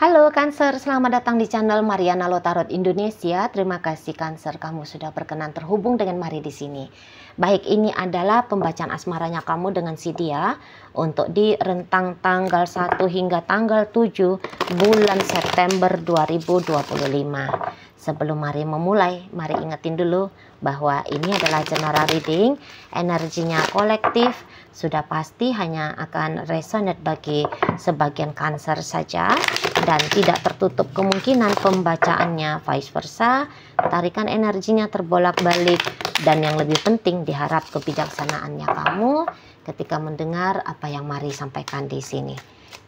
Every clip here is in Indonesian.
Halo Cancer, selamat datang di channel Mariana Lotarot Indonesia. Terima kasih Cancer, kamu sudah berkenan terhubung dengan Mari di sini. Baik, ini adalah pembacaan asmaranya kamu dengan si dia untuk di rentang tanggal 1 hingga tanggal 7 bulan September 2025. Sebelum Mari memulai, mari ingetin dulu bahwa ini adalah general reading, energinya kolektif, sudah pasti hanya akan resonate bagi sebagian Cancer saja dan tidak tertutup kemungkinan pembacaannya vice versa, tarikan energinya terbolak-balik, dan yang lebih penting diharap kebijaksanaannya kamu ketika mendengar apa yang Mari sampaikan di sini.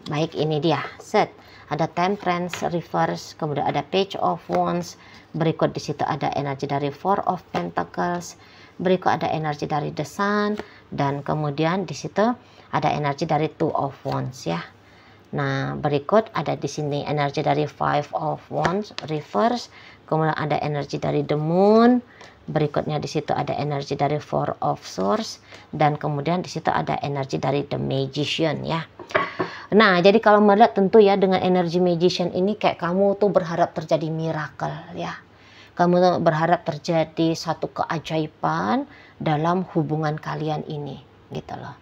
Baik, ini dia set. Ada Temperance reverse, kemudian ada Page of Wands, berikut di situ ada energi dari Four of Pentacles, berikut ada energi dari The Sun, dan kemudian di situ ada energi dari Two of Wands ya. Nah, berikut ada di sini energi dari Five of Wands reverse, kemudian ada energi dari The Moon, berikutnya di situ ada energi dari Four of Swords, dan kemudian di situ ada energi dari The Magician ya. Nah, jadi kalau melihat tentu ya dengan energi Magician ini kayak kamu tuh berharap terjadi miracle ya. Kamu tuh berharap terjadi satu keajaiban dalam hubungan kalian ini gitu loh.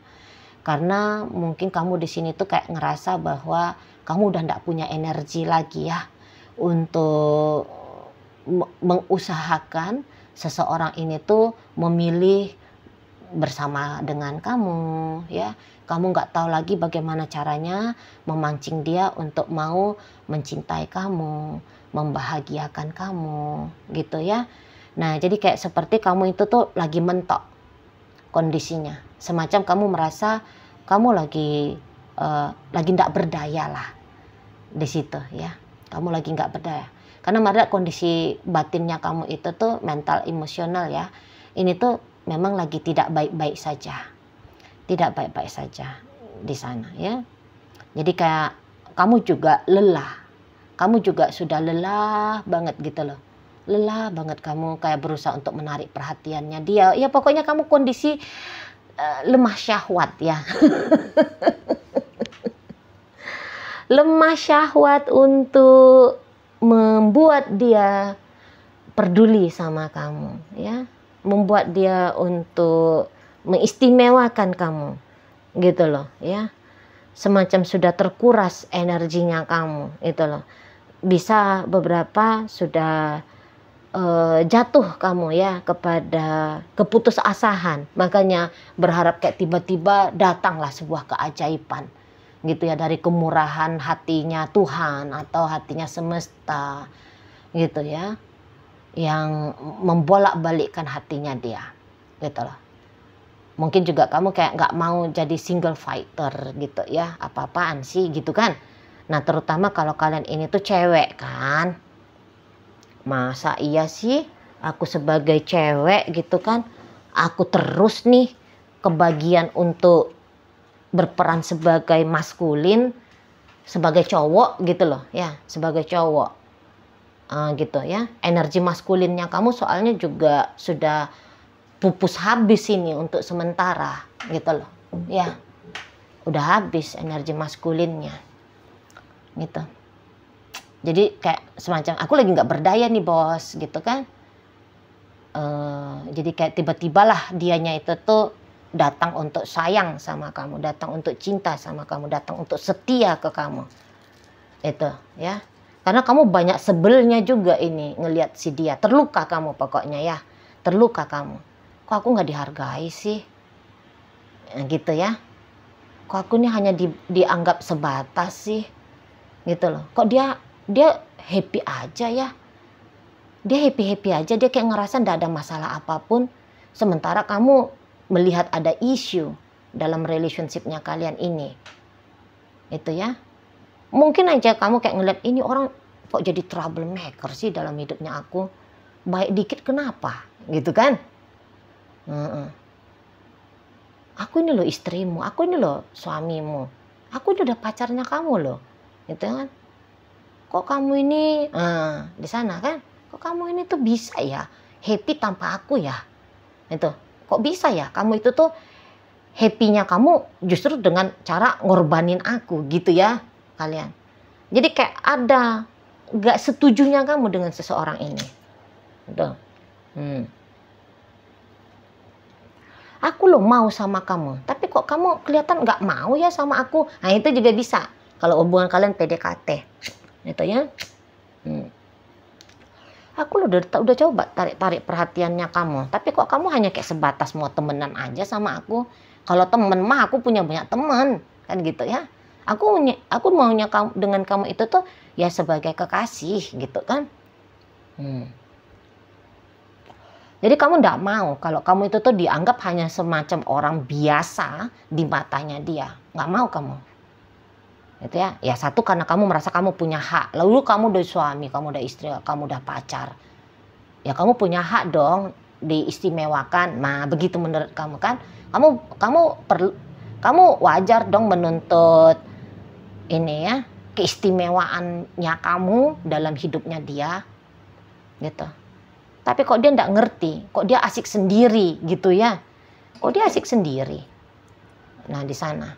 Karena mungkin kamu di sini tuh kayak ngerasa bahwa kamu udah nggak punya energi lagi ya untuk mengusahakan seseorang ini tuh memilih bersama dengan kamu ya. Kamu nggak tahu lagi bagaimana caranya memancing dia untuk mau mencintai kamu, membahagiakan kamu gitu ya. Nah, jadi kayak seperti kamu itu tuh lagi mentok kondisinya, semacam kamu merasa kamu lagi nggak berdaya lah di situ ya. Kamu lagi nggak berdaya karena ada kondisi batinnya kamu itu tuh mental emosional ya, ini tuh memang lagi tidak baik-baik saja, tidak baik-baik saja di sana ya. Jadi kayak kamu juga lelah, kamu juga sudah lelah banget gitu loh, lelah banget kamu kayak berusaha untuk menarik perhatiannya dia ya. Pokoknya kamu kondisi lemah syahwat ya. Lemah syahwat untuk membuat dia peduli sama kamu ya, membuat dia untuk mengistimewakan kamu gitu loh ya. Semacam sudah terkuras energinya kamu itu loh. Bisa beberapa sudah jatuh kamu ya kepada keputusasaan, makanya berharap kayak tiba-tiba datanglah sebuah keajaiban gitu ya dari kemurahan hatinya Tuhan atau hatinya semesta gitu ya, yang membolak-balikkan hatinya dia gitu loh. Mungkin juga kamu kayak nggak mau jadi single fighter gitu ya, apa-apaan sih gitu kan. Nah, terutama kalau kalian ini tuh cewek kan, masa iya sih aku sebagai cewek gitu kan, aku terus nih kebagian untuk berperan sebagai maskulin, sebagai cowok gitu loh ya, sebagai cowok gitu ya. Energi maskulinnya kamu soalnya juga sudah pupus habis ini untuk sementara gitu loh ya, udah habis energi maskulinnya gitu. Jadi kayak semacam aku lagi nggak berdaya nih bos gitu kan. Jadi kayak tiba-tibalah dianya itu tuh datang untuk sayang sama kamu, datang untuk cinta sama kamu, datang untuk setia ke kamu itu ya. Karena kamu banyak sebelnya juga ini ngelihat si dia, terluka kamu pokoknya ya, terluka kamu. Kok aku nggak dihargai sih gitu ya, kok aku ini hanya dianggap sebatas sih gitu loh. Kok dia happy aja ya, dia happy aja, dia kayak ngerasa nggak ada masalah apapun, sementara kamu melihat ada isu dalam relationshipnya kalian ini itu ya. Mungkin aja kamu kayak ngeliat ini orang kok jadi troublemaker sih dalam hidupnya aku, baik dikit kenapa gitu kan. Aku ini loh istrimu, aku ini loh suamimu, aku ini udah pacarnya kamu loh gitu kan. Kok kamu ini di sana kan, kok kamu ini tuh bisa ya happy tanpa aku ya itu. Kok bisa ya kamu itu tuh happy-nya kamu justru dengan cara ngorbanin aku gitu ya kalian. Jadi kayak ada gak setujunya kamu dengan seseorang ini. Tuh. Aku loh mau sama kamu, tapi kok kamu kelihatan nggak mau ya sama aku. Nah itu juga bisa kalau hubungan kalian PDKT, itu ya. Aku loh udah coba tarik perhatiannya kamu, tapi kok kamu hanya kayak sebatas mau temenan aja sama aku. Kalau temen mah aku punya banyak teman, kan gitu ya. Aku maunya kamu dengan kamu itu tuh ya sebagai kekasih gitu kan. Jadi kamu nggak mau kalau kamu itu tuh dianggap hanya semacam orang biasa di matanya dia. Nggak mau kamu. Itu ya. Ya satu karena kamu merasa kamu punya hak. Lalu kamu udah suami, kamu udah istri, kamu udah pacar. Ya kamu punya hak dong diistimewakan. Nah begitu menurut kamu kan. Kamu wajar dong menuntut ini ya keistimewaannya kamu dalam hidupnya dia. Gitu. Tapi kok dia nggak ngerti, kok dia asik sendiri gitu ya. Kok dia asik sendiri. Nah di sana.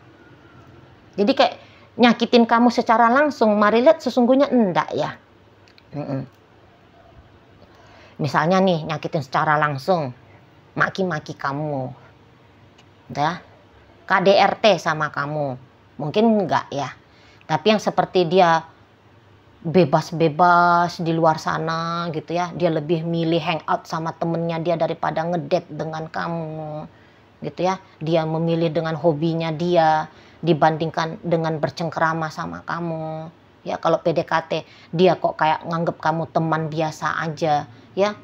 Jadi kayak nyakitin kamu secara langsung, mari lihat sesungguhnya enggak ya. Misalnya nih nyakitin secara langsung, maki-maki kamu. Ya. KDRT sama kamu. Mungkin enggak ya. Tapi yang seperti dia bebas-bebas di luar sana gitu ya, dia lebih milih hangout sama temennya dia daripada ngedate dengan kamu gitu ya. Dia memilih dengan hobinya dia dibandingkan dengan bercengkerama sama kamu ya. Kalau PDKT dia kok kayak nganggep kamu teman biasa aja ya.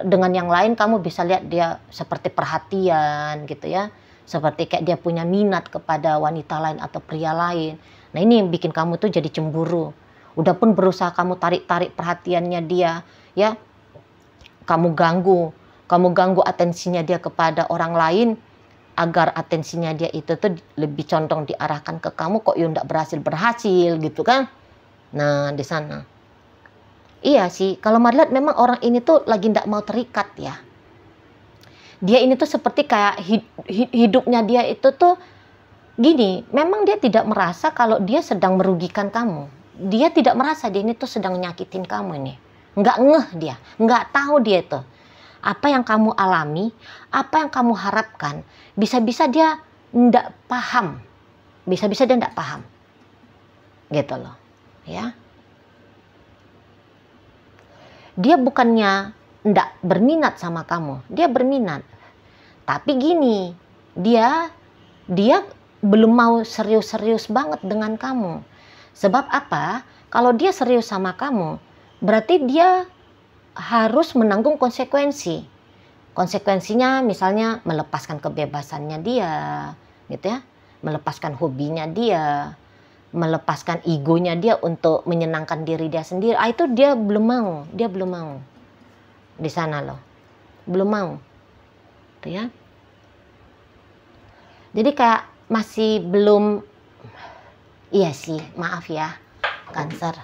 Dengan yang lain kamu bisa lihat dia seperti perhatian gitu ya, seperti kayak dia punya minat kepada wanita lain atau pria lain. Nah ini yang bikin kamu tuh jadi cemburu. Udah pun berusaha kamu tarik perhatiannya dia, ya. Kamu ganggu atensinya dia kepada orang lain, agar atensinya dia itu tuh lebih condong diarahkan ke kamu, kok ya nggak berhasil gitu kan. Nah di sana. Iya sih, kalau Marliat memang orang ini tuh lagi nggak mau terikat ya. Dia ini tuh seperti kayak hidupnya dia itu tuh gini, memang dia tidak merasa kalau dia sedang merugikan kamu. Dia tidak merasa dia ini tuh sedang nyakitin kamu ini. Nggak ngeh dia, nggak tahu dia itu. Apa yang kamu alami, apa yang kamu harapkan, bisa-bisa dia nggak paham. Bisa-bisa dia nggak paham. Gitu loh. Ya. Dia bukannya nggak berminat sama kamu. Dia berminat. Tapi gini, dia belum mau serius-serius banget dengan kamu. Sebab apa? Kalau dia serius sama kamu, berarti dia harus menanggung konsekuensi. Konsekuensinya misalnya melepaskan kebebasannya dia, gitu ya. Melepaskan hobinya dia, melepaskan egonya dia untuk menyenangkan diri dia sendiri. Itu dia belum mau, Di sana loh. Belum mau. Tuh ya. Jadi kayak masih belum, iya sih, maaf ya, Cancer.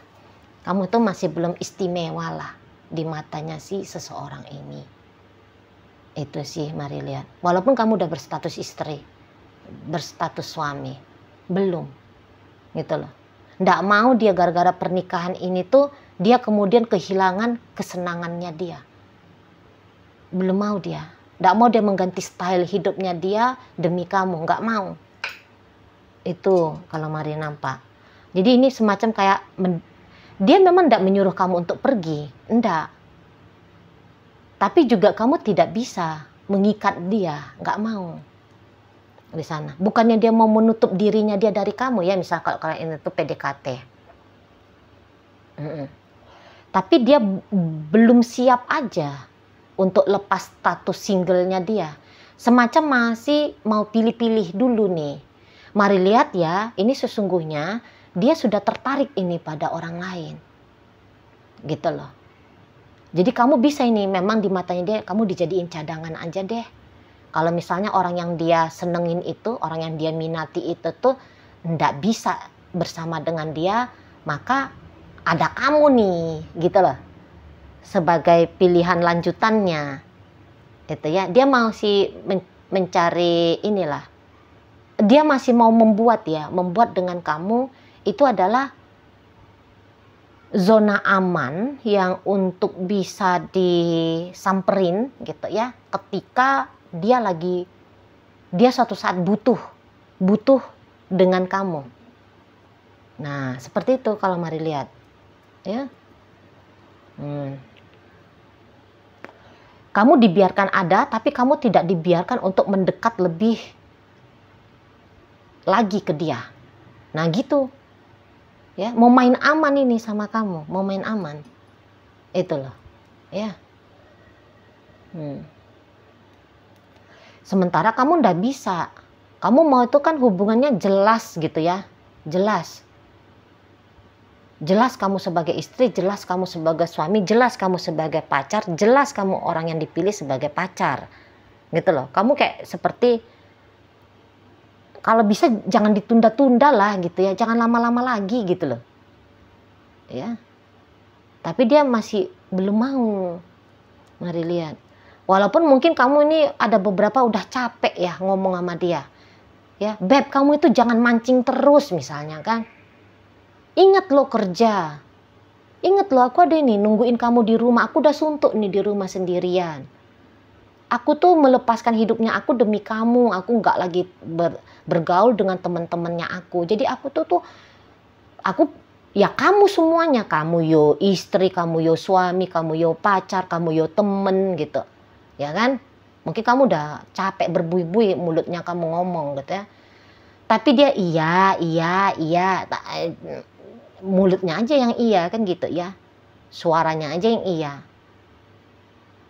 Kamu tuh masih belum istimewa lah di matanya si seseorang ini. Itu sih, mari lihat. Walaupun kamu udah berstatus istri, berstatus suami, belum. Gitu loh. Nggak mau dia gara-gara pernikahan ini tuh, dia kemudian kehilangan kesenangannya dia. Belum mau dia. Nggak mau dia mengganti style hidupnya dia demi kamu, nggak mau. Itu kalau Mari nampak. Jadi ini semacam kayak dia memang nggak menyuruh kamu untuk pergi, enggak. Tapi juga kamu tidak bisa mengikat dia, nggak mau di sana. Bukannya dia mau menutup dirinya dia dari kamu ya, misal kalau ini tuh PDKT. Tapi dia belum siap aja untuk lepas status singlenya dia. Semacam masih mau pilih-pilih dulu nih. Mari lihat ya, ini sesungguhnya dia sudah tertarik ini pada orang lain. Gitu loh. Jadi kamu bisa ini, memang di matanya dia, kamu dijadiin cadangan aja deh. Kalau misalnya orang yang dia senengin itu, orang yang dia minati itu tuh nggak bisa bersama dengan dia, maka ada kamu nih, gitu loh. Sebagai pilihan lanjutannya. Itu ya, dia mau mencari inilah, dia masih mau membuat dengan kamu itu adalah zona aman yang untuk bisa disamperin gitu ya, ketika dia suatu saat butuh dengan kamu. Nah, seperti itu kalau mari lihat ya. Kamu dibiarkan ada, tapi kamu tidak dibiarkan untuk mendekat lebih lagi ke dia. Nah gitu ya, mau main aman ini sama kamu, mau main aman itu loh ya. Sementara kamu ndak bisa, kamu mau itu kan hubungannya jelas gitu ya, jelas kamu sebagai istri, jelas kamu sebagai suami, jelas kamu sebagai pacar, jelas kamu orang yang dipilih sebagai pacar gitu loh. Kamu kayak seperti, kalau bisa jangan ditunda-tunda lah gitu ya, jangan lama-lama lagi gitu loh ya. Tapi dia masih belum mau. Mari lihat, walaupun mungkin kamu ini ada beberapa udah capek ya ngomong sama dia ya, Beb kamu itu jangan mancing terus misalnya kan. Ingat lo kerja, ingat lo aku ada ini nungguin kamu di rumah, aku udah suntuk nih di rumah sendirian. Aku tuh melepaskan hidupnya aku demi kamu, aku nggak lagi bergaul dengan teman-temannya aku. Jadi aku aku ya kamu semuanya, kamu yo istri, kamu yo suami, kamu yo pacar, kamu yo temen gitu, ya kan? Mungkin kamu udah capek berbuih-buih mulutnya kamu ngomong gitu ya. Tapi dia iya, mulutnya aja yang iya kan gitu ya, suaranya aja yang iya.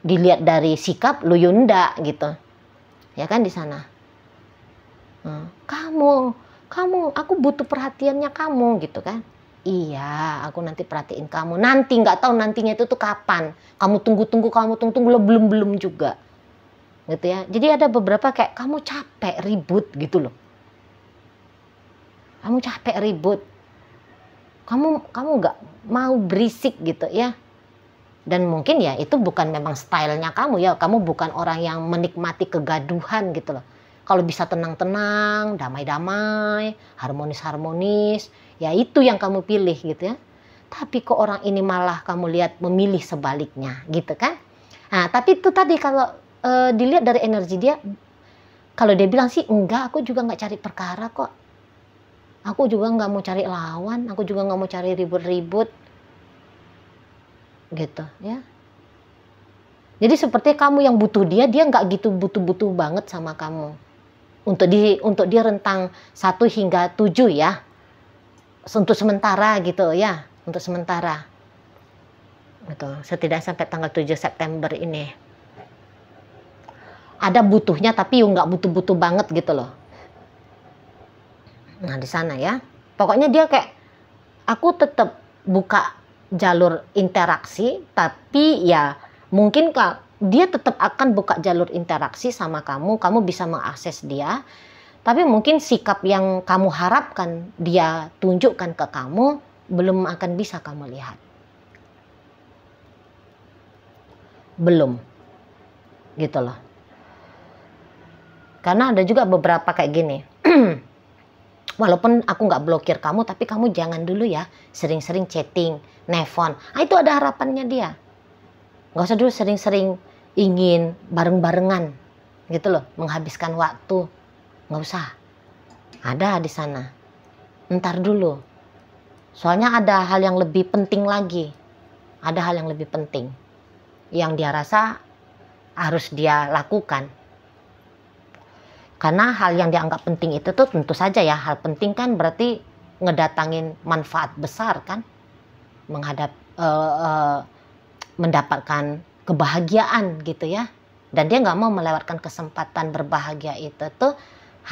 Dilihat dari sikap lu yunda gitu ya kan di sana. Kamu aku butuh perhatiannya kamu gitu kan. Iya, aku nanti perhatiin kamu. Nanti nggak tahu nantinya itu tuh kapan. Kamu tunggu lo belum juga gitu ya. Jadi ada beberapa kayak kamu capek ribut gitu loh. Kamu capek ribut, kamu nggak mau berisik gitu ya. Dan mungkin ya itu bukan memang stylenya kamu ya. Kamu bukan orang yang menikmati kegaduhan gitu loh. Kalau bisa tenang-tenang, damai-damai, harmonis-harmonis, ya itu yang kamu pilih gitu ya. Tapi kok orang ini malah kamu lihat memilih sebaliknya gitu kan. Nah tapi itu tadi kalau dilihat dari energi dia, kalau dia bilang sih enggak, aku juga nggak cari perkara kok. Aku juga nggak mau cari lawan, aku juga nggak mau cari ribut-ribut gitu ya. Jadi seperti kamu yang butuh dia nggak gitu butuh-butuh banget sama kamu. Untuk dia rentang 1 hingga 7 ya. Untuk sementara gitu ya, untuk sementara. Gitu. Setidaknya sampai tanggal 7 September ini. Ada butuhnya tapi nggak butuh-butuh banget gitu loh. Nah di sana ya, pokoknya dia kayak aku tetap buka jalur interaksi, tapi ya mungkin dia tetap akan buka jalur interaksi sama kamu bisa mengakses dia, tapi mungkin sikap yang kamu harapkan dia tunjukkan ke kamu belum akan bisa kamu lihat, belum gitu loh. Karena ada juga beberapa kayak gini. Walaupun aku nggak blokir kamu, tapi kamu jangan dulu ya sering-sering chatting, nelfon. Nah itu ada harapannya dia. Nggak usah dulu sering-sering ingin bareng-barengan gitu loh, menghabiskan waktu. Nggak usah. Ada di sana. Ntar dulu. Soalnya ada hal yang lebih penting lagi. Ada hal yang lebih penting yang dia rasa harus dia lakukan. Karena hal yang dianggap penting itu tuh tentu saja ya, hal penting kan berarti ngedatangin manfaat besar kan, mendapatkan kebahagiaan gitu ya. Dan dia nggak mau melewatkan kesempatan berbahagia itu tuh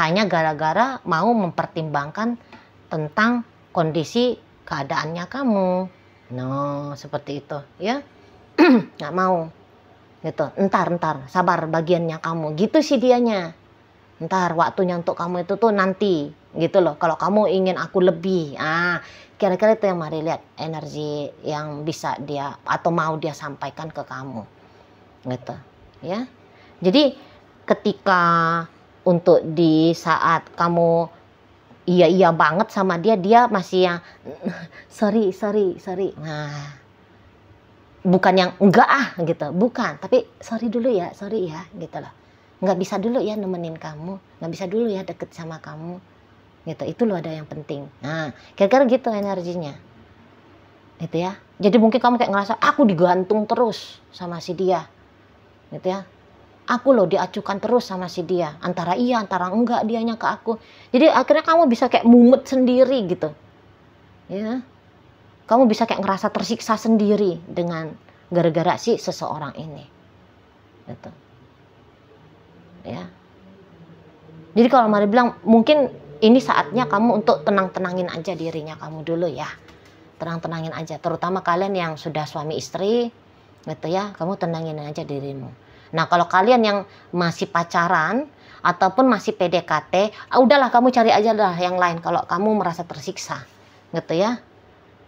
hanya gara-gara mau mempertimbangkan tentang kondisi keadaannya kamu. No, seperti itu ya. Nggak mau gitu. Entar sabar bagiannya kamu gitu sih dianya. Ntar waktunya untuk kamu itu tuh nanti gitu loh. Kalau kamu ingin aku lebih, kira-kira itu yang mari lihat energi yang bisa dia atau mau dia sampaikan ke kamu gitu ya. Jadi ketika untuk di saat kamu iya banget sama dia, dia masih yang sorry. Nah, bukan yang enggak gitu, bukan, tapi sorry ya gitu loh. Nggak bisa dulu ya nemenin kamu, nggak bisa dulu ya deket sama kamu gitu. Itu loh ada yang penting. Nah, kira-kira gitu energinya gitu ya. Jadi mungkin kamu kayak ngerasa aku digantung terus sama si dia gitu ya. Aku loh diacukan terus sama si dia, antara iya antara enggak dianya ke aku. Jadi akhirnya kamu bisa kayak mumet sendiri gitu ya. Kamu bisa kayak ngerasa tersiksa sendiri dengan gara-gara si seseorang ini gitu ya. Jadi kalau Mari bilang mungkin ini saatnya kamu untuk tenang-tenangin aja dirinya kamu dulu ya. Tenang-tenangin aja, terutama kalian yang sudah suami istri gitu ya, kamu tenangin aja dirimu. Nah, kalau kalian yang masih pacaran ataupun masih PDKT, udahlah kamu cari aja lah yang lain kalau kamu merasa tersiksa gitu ya.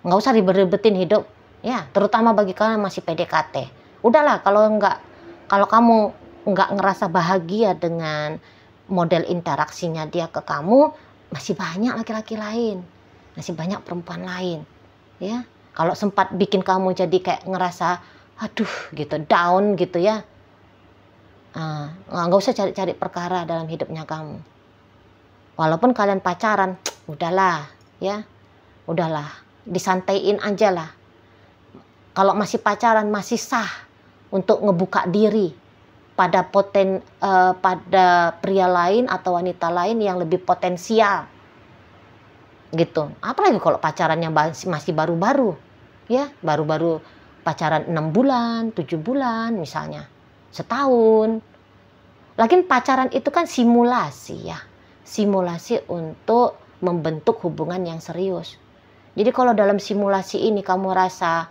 Nggak usah ribet-ribetin hidup ya, terutama bagi kalian yang masih PDKT. Udahlah kalau kamu nggak ngerasa bahagia dengan model interaksinya dia ke kamu, masih banyak laki-laki lain, masih banyak perempuan lain ya. Kalau sempat bikin kamu jadi kayak ngerasa aduh gitu, down gitu ya, nggak usah cari-cari perkara dalam hidupnya kamu. Walaupun kalian pacaran, udahlah ya, udahlah disantaiin aja lah. Kalau masih pacaran masih sah untuk ngebuka diri pada pada pria lain atau wanita lain yang lebih potensial gitu. Apalagi kalau pacarannya masih baru-baru ya, baru-baru pacaran 6 bulan 7 bulan misalnya, setahun. Lagian pacaran itu kan simulasi ya, simulasi untuk membentuk hubungan yang serius. Jadi kalau dalam simulasi ini kamu rasa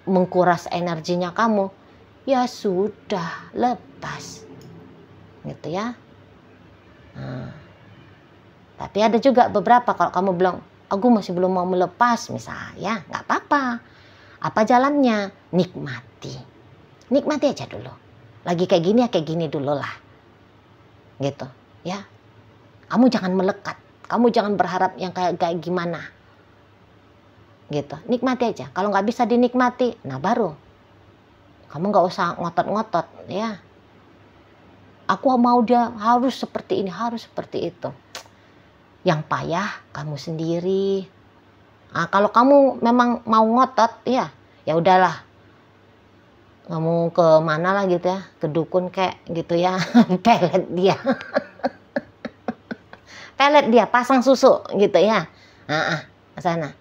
mengkuras energinya kamu, ya sudah, lepas gitu ya. Tapi ada juga beberapa kalau kamu bilang aku masih belum mau melepas misalnya, nggak apa-apa. Apa jalannya? Nikmati aja dulu. Lagi kayak gini ya kayak gini dulu lah gitu ya. Kamu jangan melekat, kamu jangan berharap yang kayak gimana gitu. Nikmati aja. Kalau nggak bisa dinikmati, nah baru kamu nggak usah ngotot-ngotot ya. Aku mau dia harus seperti ini, harus seperti itu. Yang payah kamu sendiri. Nah, kalau kamu memang mau ngotot ya udahlah, kamu ke mana lah gitu ya, ke dukun kayak gitu ya, pelet dia pasang susu gitu ya. Ke sana.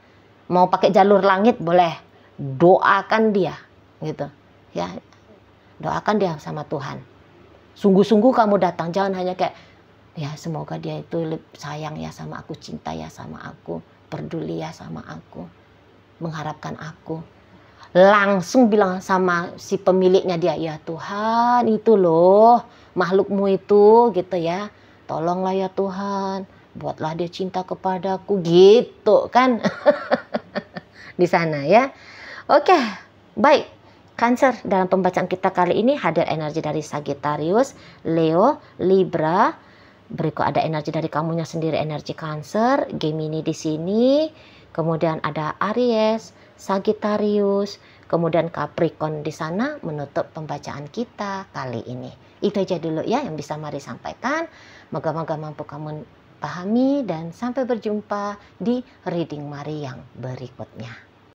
Mau pakai jalur langit boleh, doakan dia gitu ya, doakan dia sama Tuhan. Sungguh-sungguh kamu datang, jangan hanya kayak ya semoga dia itu sayang ya sama aku, cinta ya sama aku, peduli ya sama aku, mengharapkan aku. Langsung bilang sama si pemiliknya dia, ya Tuhan itu loh makhlukmu itu gitu ya, tolonglah ya Tuhan, buatlah dia cinta kepadaku gitu kan. Di sana ya. Oke, baik. Cancer, dalam pembacaan kita kali ini hadir energi dari Sagittarius, Leo, Libra. Berikut ada energi dari kamunya sendiri, energi Cancer, Gemini di sini. Kemudian ada Aries, Sagittarius, kemudian Capricorn di sana menutup pembacaan kita kali ini. Itu aja dulu ya yang bisa Mari sampaikan. Moga-moga mampu kamu pahami dan sampai berjumpa di reading Mari yang berikutnya.